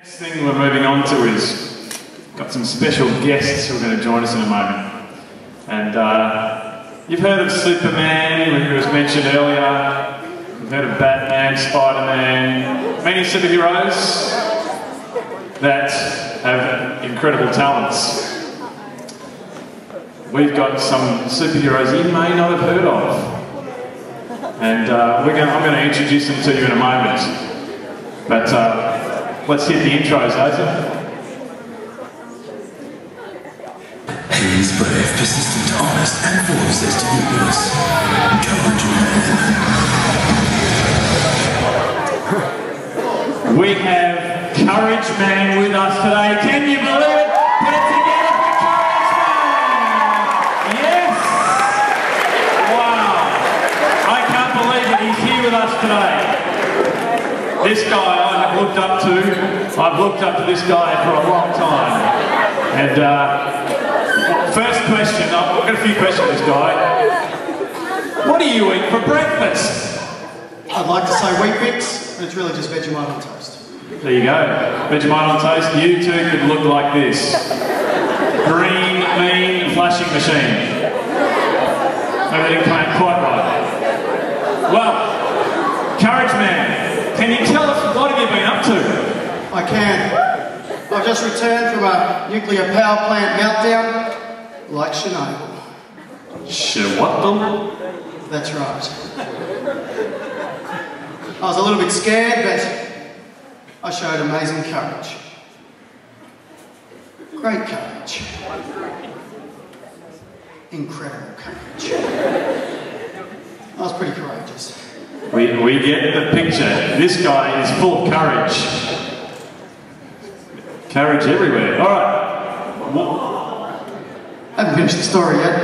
Next thing we're moving on to is got some special guests who are going to join us in a moment. And you've heard of Superman, who was mentioned earlier. You've heard of Batman, Spider-Man, many superheroes that have incredible talents. We've got some superheroes you may not have heard of. And I'm going to introduce them to you in a moment. But let's hit the intros, Asa. He's brave, persistent, honest, and full of sustenance. Courage Man. We have Courage Man with us today. Can you believe it? Put it together for Courage Man! Yes! Wow! I can't believe it. He's here with us today. This guy I've looked up to this guy for a long time. And first question, I've got a few questions for this guy. What do you eat for breakfast? I'd like to say Weet-Bix, but it's really just Vegemite on toast. There you go. Vegemite on toast. You two could look like this. Green, mean, flashing machine. Everything came quite right. Well, Courage Man, can you tell us what have you been up to? I can. I've just returned from a nuclear power plant meltdown, like Chernobyl. What? That's right. I was a little bit scared, but I showed amazing courage. Great courage. Incredible courage. I was pretty courageous. We get the picture. This guy is full of courage. Courage everywhere. All right. I haven't finished the story yet.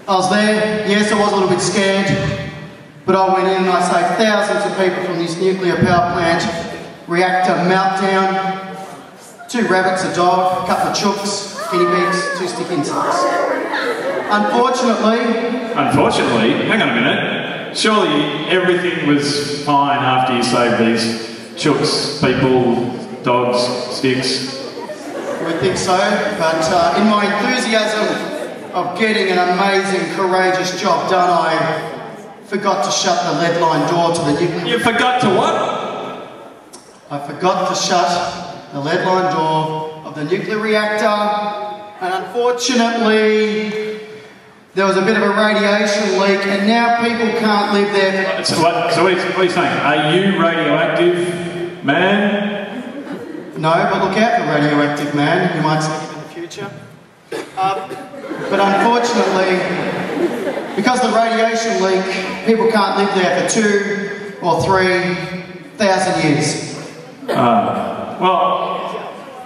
I was there. Yes, I was a little bit scared. But I went in and I saved thousands of people from this nuclear power plant reactor meltdown. 2 rabbits, a dog, a couple of chooks, guinea pigs, 2 stick insects. Unfortunately, hang on a minute. Surely everything was fine after you saved these chooks, people, dogs, sticks. We think so, but in my enthusiasm of getting an amazing, courageous job done, I forgot to shut the lead line door to the nuclear... You forgot to what? I forgot to shut the lead line door of the nuclear reactor, and unfortunately there was a bit of a radiation leak, and now people can't live there. So what are you saying? Are you radioactive, man? No, but look out for radioactive man, you might see him in the future. But unfortunately, because of the radiation leak, people can't live there for 2,000 or 3,000 years. Well,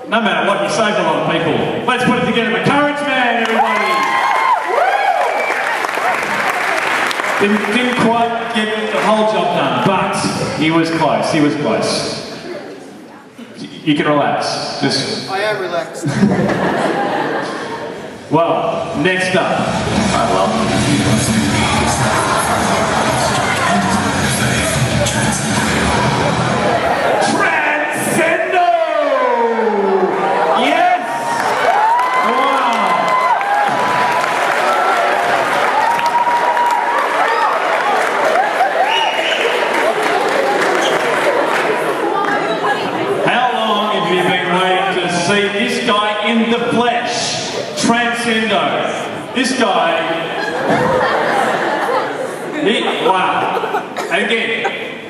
no matter what, you saved a lot of people. Let's put it together for Courage Man, everybody! Didn't quite get the whole job done, but he was close, You can relax, just... I am relaxed. Well, next up. I welcome you to Transcendo! Yes! Wow! How long have you been waiting to see this guy in the flesh? Transcendo. This guy... wow. And again,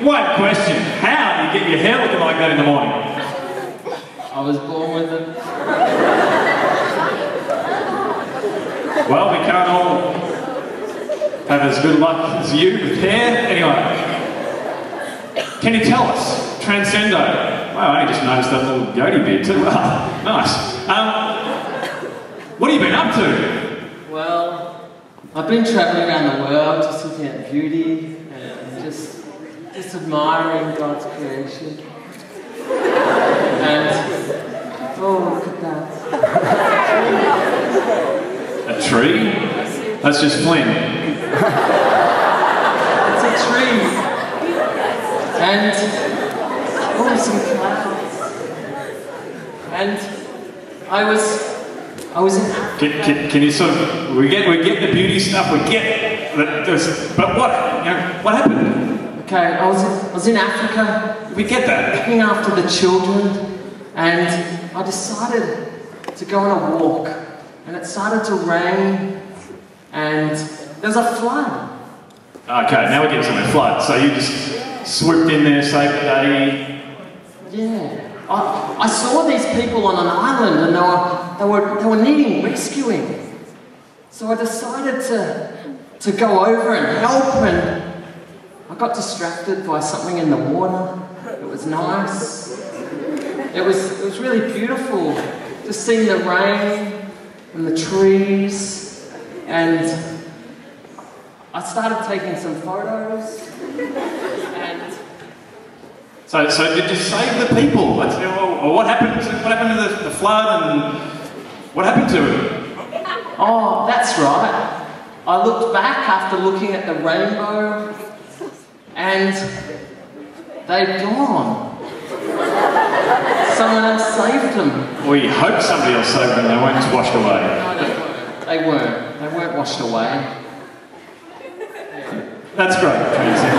one question. How do you get your hair looking like that in the morning? I was born with it. Well, we can't all have as good luck as you with hair. Anyway, can you tell us, Transcendo? Wow, I only just noticed that little goatee beard too. Wow, nice. What have you been up to? Well, I've been travelling around the world just looking at beauty and just admiring God's creation. And, oh, look at that. A tree? That's just Flynn. It's a tree. And some clouds. And I was in Africa. Can you sort of, we get the beauty stuff, we get this, but what happened? Okay, I was in Africa. We get that. Looking after the children, and I decided to go on a walk, and it started to rain, and there was a flood. Okay, now we're getting somewhere. Flood. So you just swooped in there, saved the day. Yeah. I saw these people on an island, and they were needing rescuing. So I decided to go over and help, and I got distracted by something in the water. It was nice. It was really beautiful, just seeing the rain and the trees, and I started taking some photos, and So did you save the people? What happened to the flood, and what happened to it? oh, that's right. I looked back after looking at the rainbow, and they'd gone. Someone else saved them. We hope somebody else saved them, they weren't just washed away. No, they weren't. They weren't washed away. That's great, Transcend.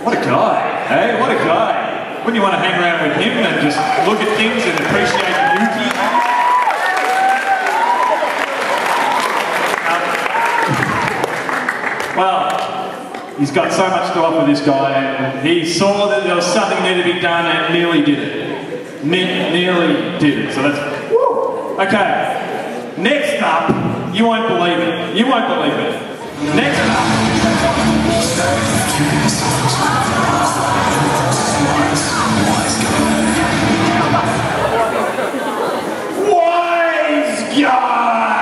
What a guy, hey? What a guy. Wouldn't you want to hang around with him and just look at things and appreciate the beauty? Well, he's got so much to offer, this guy, and he saw that there was something needed to be done and nearly did it. Nearly did it, so that's... Woo! Okay, next up, you won't believe it. You won't believe it. Next up... Wise guy!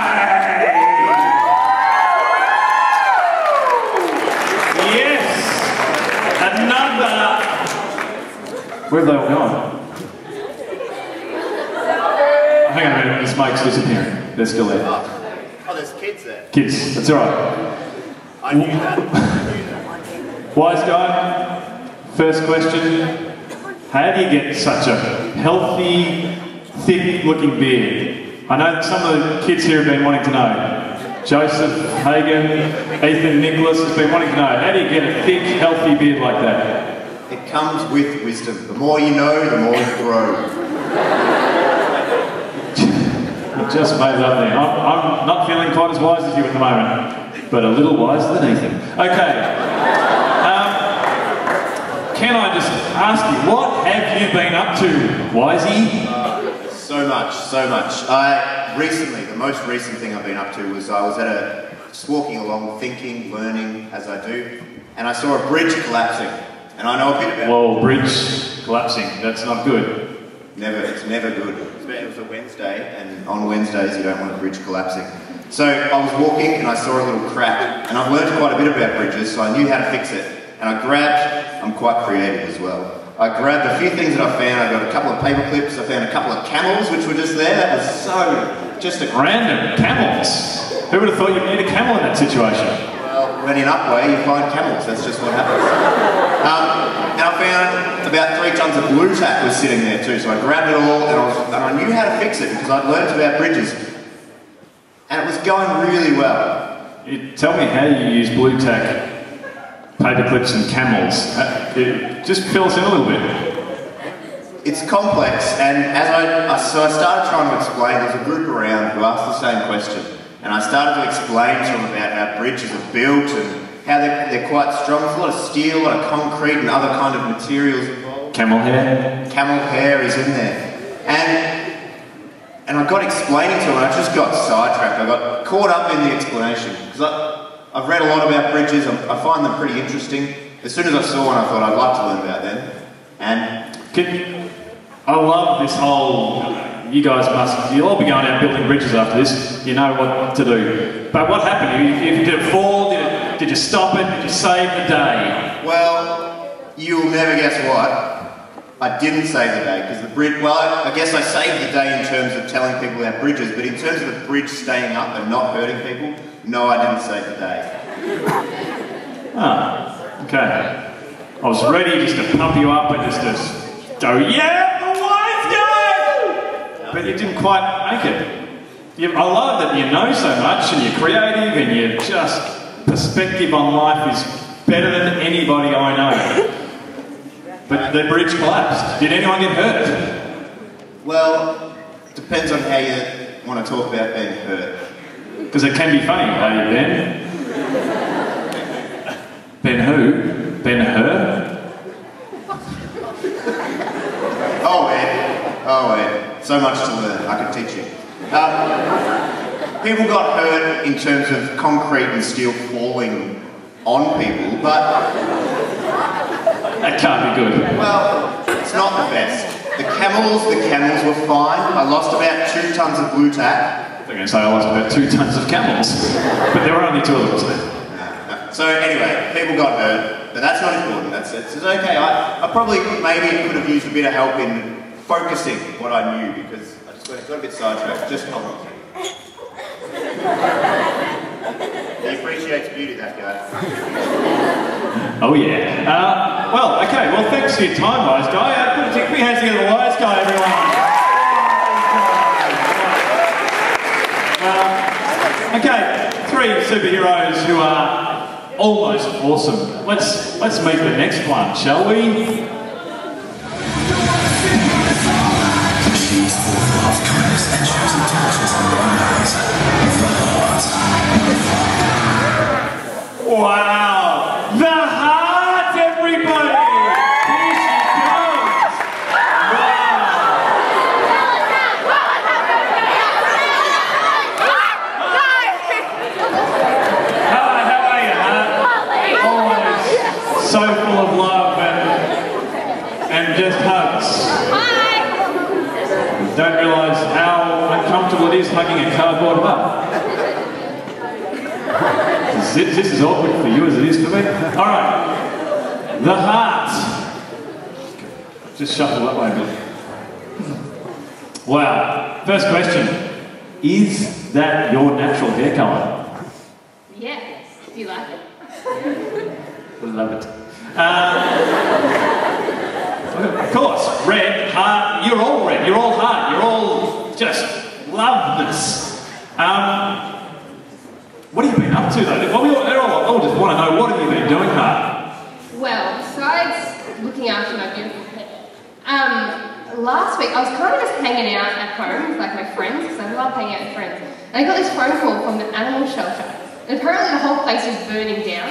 Yes! Another... Where have they all gone? Hang on a minute, the smoke's disappearing. They're still there. Oh, there's kids there. Kids, that's alright. I knew that. Wise guy, first question. How do you get such a healthy, thick-looking beard? I know that some of the kids here have been wanting to know. Joseph, Hagen, Ethan, Nicholas has been wanting to know. How do you get a thick, healthy beard like that? It comes with wisdom. The more you know, the more you grow. You just made it up there. I'm not feeling quite as wise as you at the moment, but a little wiser than Ethan. Okay. Can I just ask you, what have you been up to, Wisey? So much. The most recent thing I've been up to was I was just walking along, thinking, learning, as I do, and I saw a bridge collapsing, and I know a bit about it. Whoa, bridge collapsing, that's not good. It's never good. It was a Wednesday, and on Wednesdays you don't want a bridge collapsing. So I was walking and I saw a little crack, and I've learned quite a bit about bridges, so I knew how to fix it. And I'm quite creative as well. I grabbed a few things that I found. I got a couple of paper clips, I found a couple of camels which were just there. That was so, just a... Random, camels. Who would have thought you'd need a camel in that situation? Well, when in Upwey you find camels, that's just what happens. And I found about 3 tons of blue tack was sitting there too, so I grabbed it all and I knew how to fix it because I'd learned about bridges. And it was going really well. Tell me how you use blue tack, paper clips and camels. Just fill us in a little bit. It's complex, and I started trying to explain. There's a group around who asked the same question, and I started to explain to them about how bridges are built and how they're quite strong. There's a lot of steel, a lot of concrete and other kind of materials involved. Camel hair? Camel hair is in there. And I got explaining to them, and I just got sidetracked. I got caught up in the explanation, because I've read a lot about bridges. I find them pretty interesting. As soon as I saw one, I thought I'd like to learn about them. And I love this whole, you'll all be going out building bridges after this, you know what to do. But what happened? Did it fall? Did you stop it? Did you save the day? Well, you'll never guess what. I didn't save the day, because the bridge, well, I guess I saved the day in terms of telling people about bridges, but in terms of the bridge staying up and not hurting people, no, I didn't save the day. Ah, okay. I was ready just to pump you up and just to go, yeah, the wise guy! But you didn't quite make it. I love that you know so much and you're creative and your just perspective on life is better than anybody I know. But the bridge collapsed. Did anyone get hurt? Well, depends on how you want to talk about being hurt. Because it can be funny, hey Ben? Ben who? Ben her? Oh, Ed. Oh, Ed. So much to learn. I could teach you. People got hurt in terms of concrete and steel falling on people, but... That can't be good. Well, it's not the best. The camels were fine. I lost about 2 tons of blue tack. I'm going to say I lost about 2 tons of camels. But there were only 2 of them. So anyway, people got hurt, but that's not important. It's okay. I probably maybe could have used a bit of help in focusing what I knew because I just got a bit sidetracked. Just hold on. He appreciates beauty, that guy. Oh yeah. Well, okay. Well, thanks for your time, wise guy. Put your hands together, the wise guy, everyone. Okay, 3 superheroes who are almost awesome. Let's meet the next one, shall we? She's full of love, kindness, and shows intelligence in her own eyes. The heart. Wow! The heart, everybody! Here she comes! Hi, how are you, heart? Always so full of love and just hugs. Don't realise how uncomfortable it is hugging a cardboard mug. This is awkward for you as it is for me. All right, the heart. Just shuffle that way a bit. Wow. First question: is that your natural hair colour? Yeah. Do you like it? Love it. Of course, red, heart. You're all red. You're all heart. You're all just love this. What have you been up to though? Well, we all just want to know, what have you been doing, Heart? Well, besides looking after my beautiful pet, last week I was kind of just hanging out at home with like my friends, because I love hanging out with friends. And I got this phone call from the animal shelter. And apparently the whole place was burning down.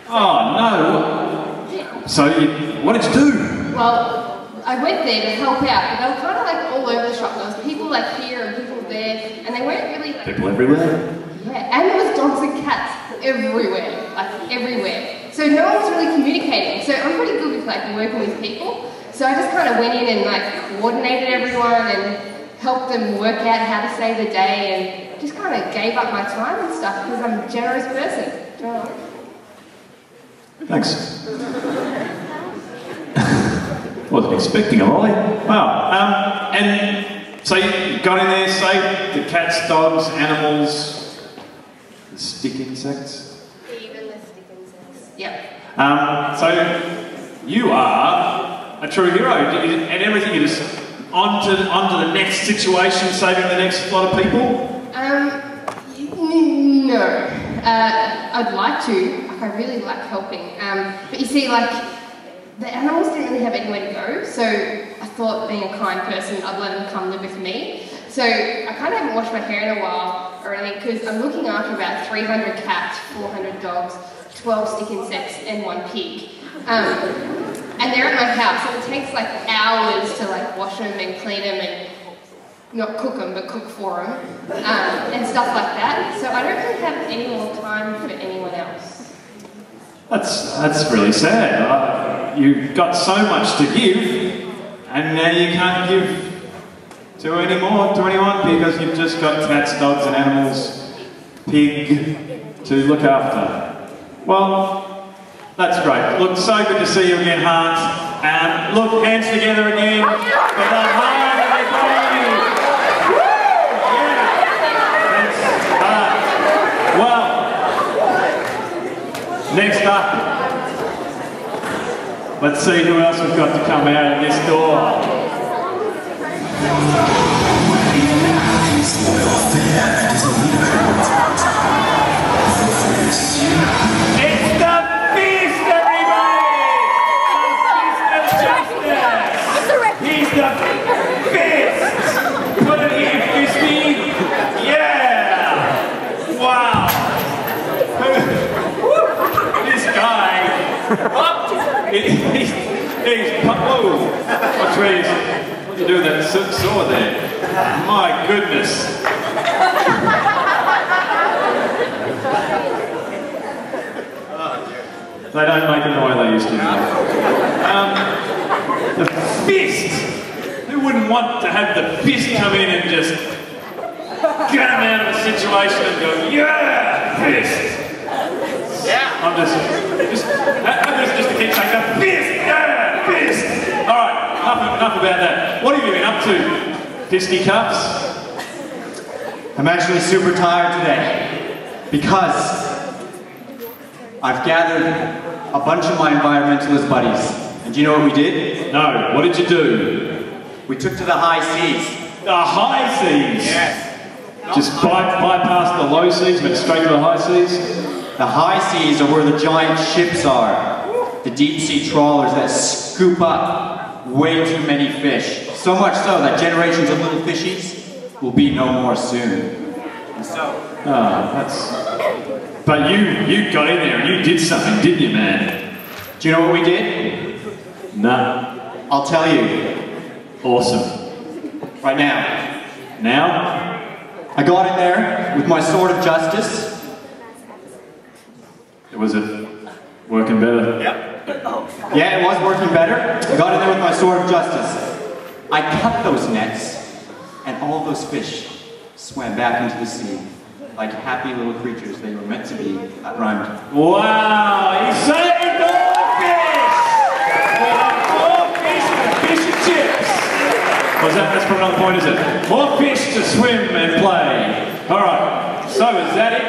Oh no! Yeah. So, what did you do? Well, I went there to help out, but they were kind of like all over the shop. There was people like here and people there, and they weren't really like... People everywhere? Yeah, and there was dogs and cats everywhere, like everywhere. So no one was really communicating. So I'm pretty good with like working with people. So I just kind of went in and like coordinated everyone and helped them work out how to save the day and just kind of gave up my time and stuff because I'm a generous person. Do you know? Thanks. Wasn't expecting a lolly. Wow. And so you got in there, saved the cats, dogs, animals, the stick insects. Even the stick insects. Yep. So you are a true hero, and everything you just onto the next situation, saving the next lot of people. No. I'd like to. I really like helping. But you see, like, the animals didn't really have anywhere to go, so I thought, being a kind person, I'd let them come live with me. So I kind of haven't washed my hair in a while or anything, because I'm looking after about 300 cats, 400 dogs, 12 stick insects, and 1 pig. And they're at my house, and it takes like hours to like wash them and clean them and not cook them, but cook for them, and stuff like that. So I don't really have any more time for anyone else. That's really sad. You've got so much to give, and now you can't give to anyone because you've just got cats, dogs, and animals, pig to look after. Well, that's great. Look, so good to see you again, Heart. And look, hands together again for the Heart, everybody. Well, next up, Let's see who else we've got to come out of this door. It's the Fist, everybody! The Fist of Justice! He's the Fist! Put it here, Fisty! Yeah! Wow! This guy... He's whoa! Watch what you do with that sword there? My goodness! They don't make it the way they used to. The Fist! Who wouldn't want to have the Fist come in and just get him out of a situation and go, yeah, Fist! Yeah. I'm just to keep saying the Fist, yeah, Fist. All right, enough about that. What have you been up to, Fisticuffs? I'm actually super tired today because I've gathered a bunch of my environmentalist buddies. And do you know what we did? No. What did you do? We took to the high seas. The high seas? Yes. Just bypass the low seas, went straight to the high seas? The high seas are where the giant ships are. The deep sea trawlers that scoop up way too many fish. So much so that generations of little fishies will be no more soon. And so... But you got in there and you did something, didn't you, man? Do you know what we did? Nah. I'll tell you. Awesome. Right now. Now? I got in there with my sword of justice. Was it working better? Yep. Yeah, it was working better. I got in there with my sword of justice. I cut those nets, and all those fish swam back into the sea like happy little creatures they were meant to be. That rhymed. Wow! He saved all the fish! More fish and fish and chips! That's probably another point, is it? More fish to swim and play. Alright, so is that it?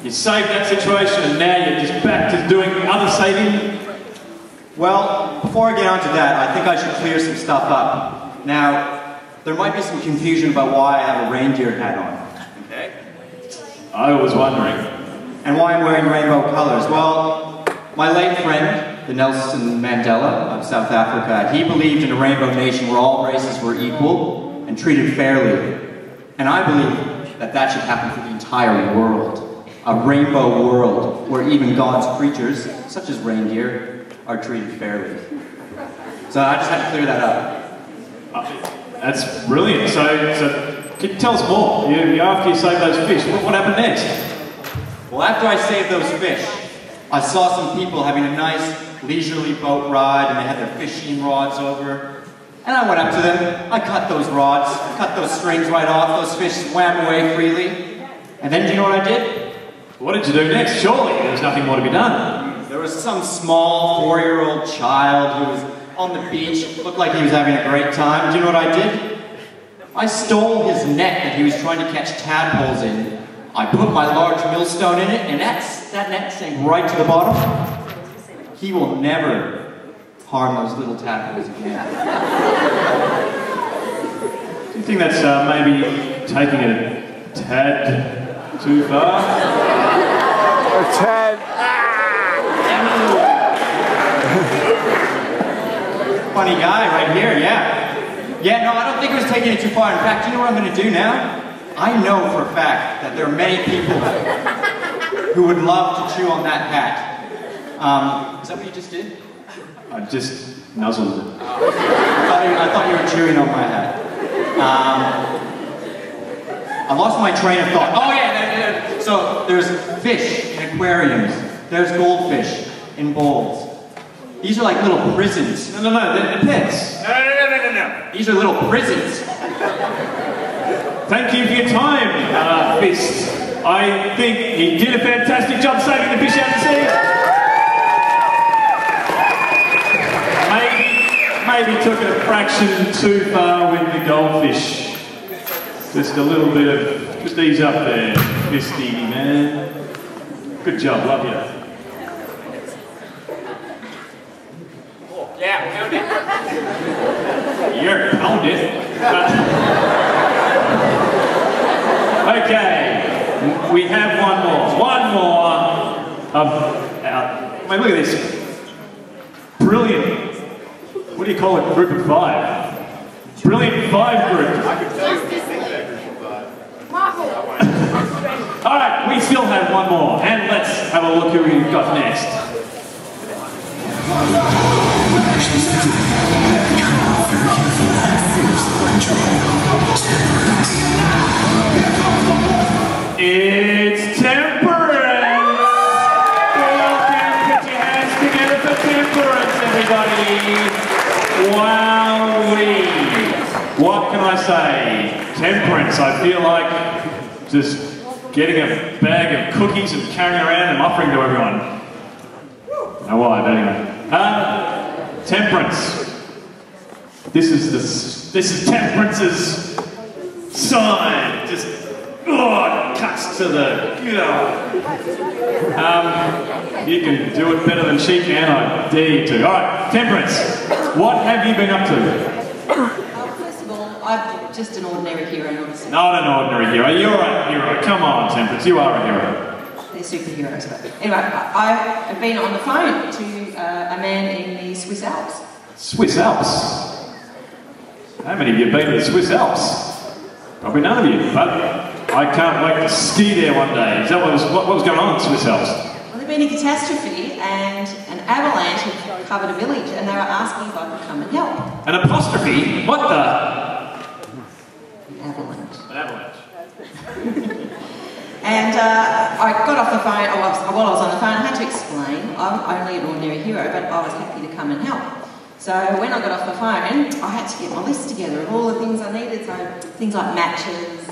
You saved that situation and now you're just back to doing other saving? Well, before I get onto that, I think I should clear some stuff up. Now, there might be some confusion about why I have a reindeer hat on. Okay? I was wondering. And why I'm wearing rainbow colors. Well, my late friend, the Nelson Mandela of South Africa, he believed in a rainbow nation where all races were equal and treated fairly. And I believe that that should happen for the entire world. A rainbow world where even God's creatures, such as reindeer, are treated fairly. So I just had to clear that up. That's brilliant. So can you tell us more? After you saved those fish, what happened next? Well, after I saved those fish, I saw some people having a nice leisurely boat ride and they had their fishing rods over. And I went up to them, I cut those rods, cut those strings right off, those fish swam away freely. And then do you know what I did? What did you do next? Surely there was nothing more to be done. There was some small 4-year-old child who was on the beach, looked like he was having a great time. Do you know what I did? I stole his net that he was trying to catch tadpoles in. I put my large millstone in it, and that net sank right to the bottom. He will never harm those little tadpoles again. Do you think that's maybe taking it a tad too far? Funny guy right here, yeah. Yeah, no, I don't think it was taking it too far. In fact, you know what I'm going to do now? I know for a fact that there are many people who would love to chew on that hat. Is that what you just did? I just nuzzled it. I thought you were chewing on my hat. I lost my train of thought. Oh yeah, so there's fish in aquariums. There's goldfish in bowls. These are like little prisons. No, they're pets. No. These are little prisons. Thank you for your time, Fist. I think he did a fantastic job saving the fish out to sea. Maybe took it a fraction too far with the goldfish. Just a little bit of, just ease up there, Fisty, man. Good job, love you. Yeah, pound it. You're pound it. Okay, we have one more. One more. I mean, look at this. Brilliant. What do you call it? Group of 5. Brilliant 5 group. I could tell you things about Group of 5. All right, we still have one more, and let's have a look who we've got next. It's Temperance! Welcome, put your hands together for Temperance, everybody! Wowee! What can I say? Temperance, I feel like just getting a bag of cookies and carrying around and offering to everyone. No why, but anyway. Temperance. This is Temperance's sign. Just it cuts to the you can do it better than she can, I dare you to. Alright, Temperance, what have you been up to? First of all, I'm just an ordinary hero, obviously. Not an ordinary hero, you're a hero. Come on, Temperance, you are a hero. They're superheroes, but anyway, I have been on the phone to a man in the Swiss Alps. Swiss Alps? How many of you have been to the Swiss Alps? Probably none of you, but I can't wait to ski there one day. Is that what was going on in the Swiss Alps? Well, there'd been a catastrophe and an avalanche had covered a village and they were asking if I could come and help. An apostrophe? What the? An avalanche. An avalanche. And I got off the phone, while I was on the phone, I had to explain, I'm only an ordinary hero, but I was happy to come and help. So when I got off the phone, I had to get my list together of all the things I needed. So things like matches,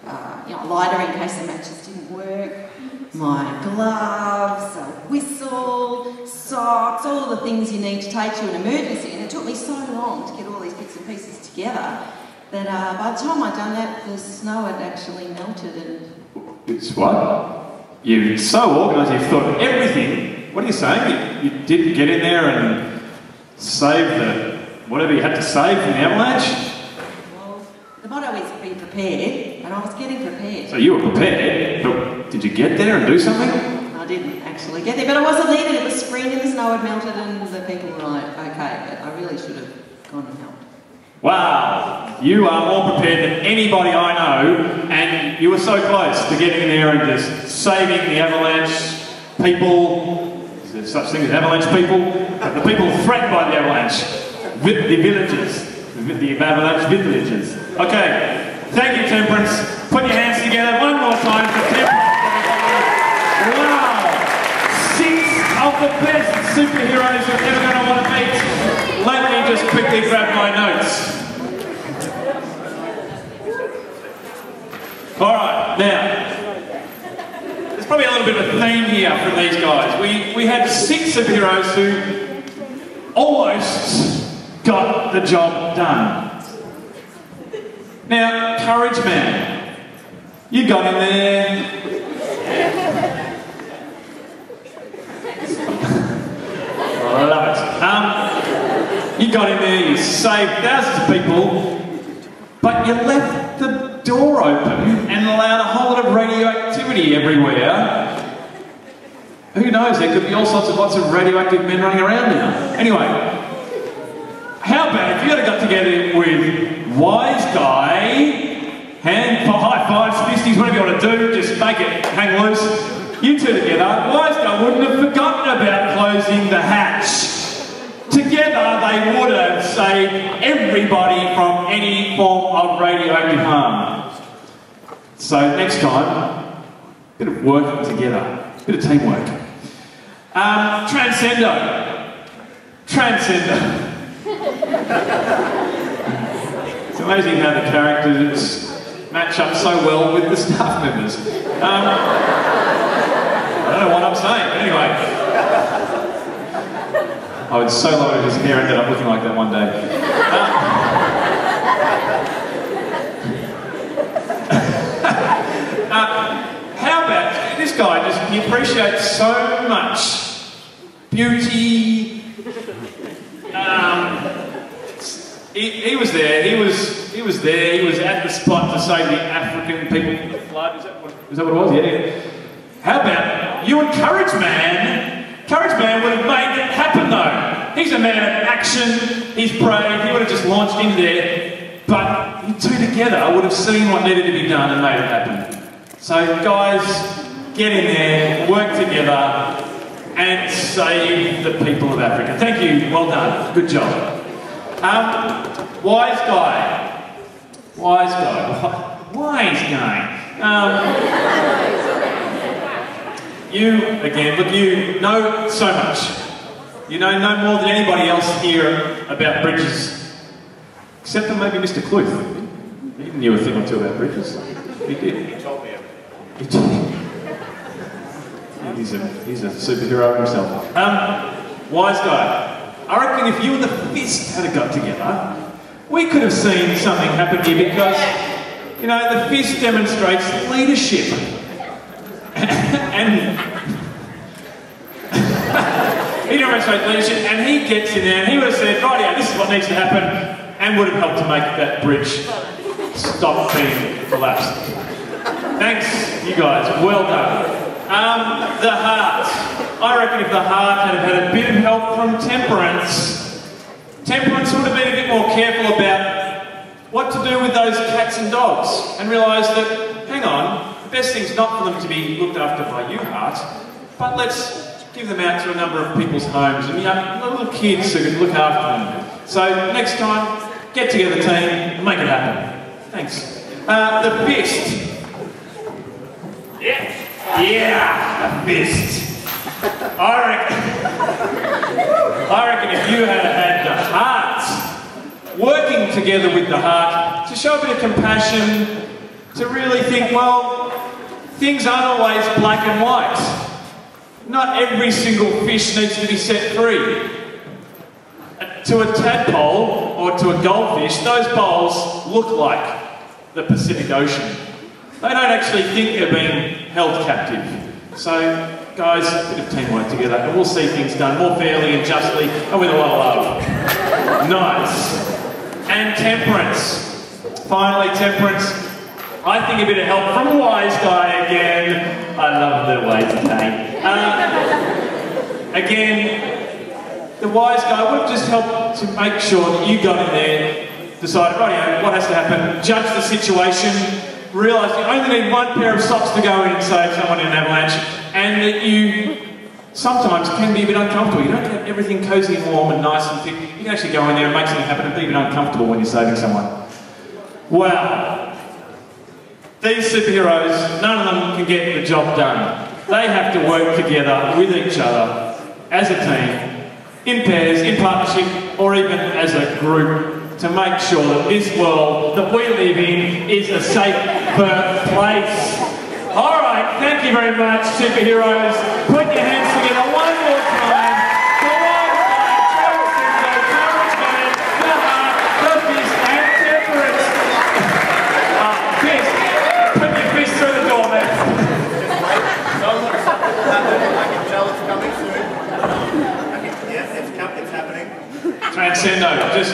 a lighter in case the matches didn't work, my gloves, a whistle, socks, all the things you need to take to an emergency. And it took me so long to get all these bits and pieces together that by the time I'd done that, the snow had actually melted and... It's what? You're so organised, you've thought of everything. What are you saying? You didn't get in there and save whatever you had to save from the avalanche? Well, the motto is be prepared, and I was getting prepared. So you were prepared, but did you get there and do something? I didn't actually get there, but I wasn't needed. It was spring and the snow had melted and the people were like, okay, but I really should have gone and helped. Wow, you are more prepared than anybody I know, and you were so close to getting in there and just saving the avalanche people. Is there such thing as avalanche people? But the people threatened by the avalanche, the villagers, the avalanche villagers. Okay, thank you, Temperance. Put your hands together one more time for Temperance. Wow, 6 of the best superheroes you're ever going to want to meet. Let me just quickly grab my notes. Alright, now, there's probably a little bit of a theme here from these guys. We had 6 superheroes who almost got the job done. Now, Courage Man, you got in there. I love it. You got in there, you saved thousands of people, but you left the door open and allowed a whole lot of radioactivity everywhere. Who knows, there could be lots of radioactive men running around now. Anyway, how about if you had got together with Wise Guy, hand for high fives, fisties, whatever you want to do, just make it hang loose. You two together, Wise Guy wouldn't have forgotten about closing the hatch. Together they would have saved everybody from any form of radioactive harm. So next time, a bit of working together, a bit of teamwork. Transcendo. It's amazing how the characters match up so well with the staff members. I don't know what I'm saying, but anyway. I would so love it if his hair ended up looking like that one day. How about this guy? He appreciates so much beauty He was there. He was there. He was at the spot to save the African people from the flood. Is that what it was? Yeah. How about you and Courage Man? Courage Man would have made it happen though. He's a man of action. He's brave. He would have just launched into there. But you two together would have seen what needed to be done and made it happen. So guys, get in there, work together, and save the people of Africa. Thank you. Well done. Good job. Wise guy. Wise guy. You, again, look, you know so much. You know no more than anybody else here about bridges. Except for maybe Mr. Cluth. He knew a thing or two about bridges. He did. He told me everything. He's a superhero himself. Wise guy. I reckon if you and the Fist had got together, we could have seen something happen here because, you know, the Fist demonstrates leadership. And he demonstrates leadership and he gets in there and he would have said, right, yeah, this is what needs to happen, and would have helped to make that bridge stop being collapsed. Thanks, you guys. Well done. The Heart. I reckon if the Heart had a bit of help from Temperance, Temperance would have been a bit more careful about what to do with those cats and dogs and realised that, hang on, the best thing's not for them to be looked after by you, Heart, but let's give them out to a number of people's homes and little kids who can look after them. So next time, get together, team, and make it happen. Thanks. The Fist. Yeah, the Fist. I reckon if you had the Heart, working together with the Heart, to show a bit of compassion, to really think, well, things aren't always black and white. Not every single fish needs to be set free. To a tadpole or to a goldfish, those bowls look like the Pacific Ocean. They don't actually think they're being held captive. So, guys, a bit of teamwork together and we'll see things done more fairly and justly and with a lot of love. Nice. And Temperance. Finally, Temperance. I think a bit of help from Wise Guy again. I love the way today. Again, the Wise Guy would have just helped to make sure that you got in there, decided, right, what has to happen, judge the situation, realise you only need one pair of socks to go in and save someone in an avalanche, and that you sometimes can be a bit uncomfortable. You don't get everything cosy and warm and nice and thick. You can actually go in there and make something happen and be a bit uncomfortable when you're saving someone. Wow. These superheroes, none of them can get the job done. They have to work together with each other, as a team, in pairs, in partnership, or even as a group, to make sure that this world that we live in is a safer place. All right, thank you very much, superheroes. Put your hands together one more time. The Wise Guy, Courage Man, the Heart, the Fist, and Temperance. Fist, put your fist through the door, man. I can tell it's coming soon. Yeah, it's happening. Transcendo, just...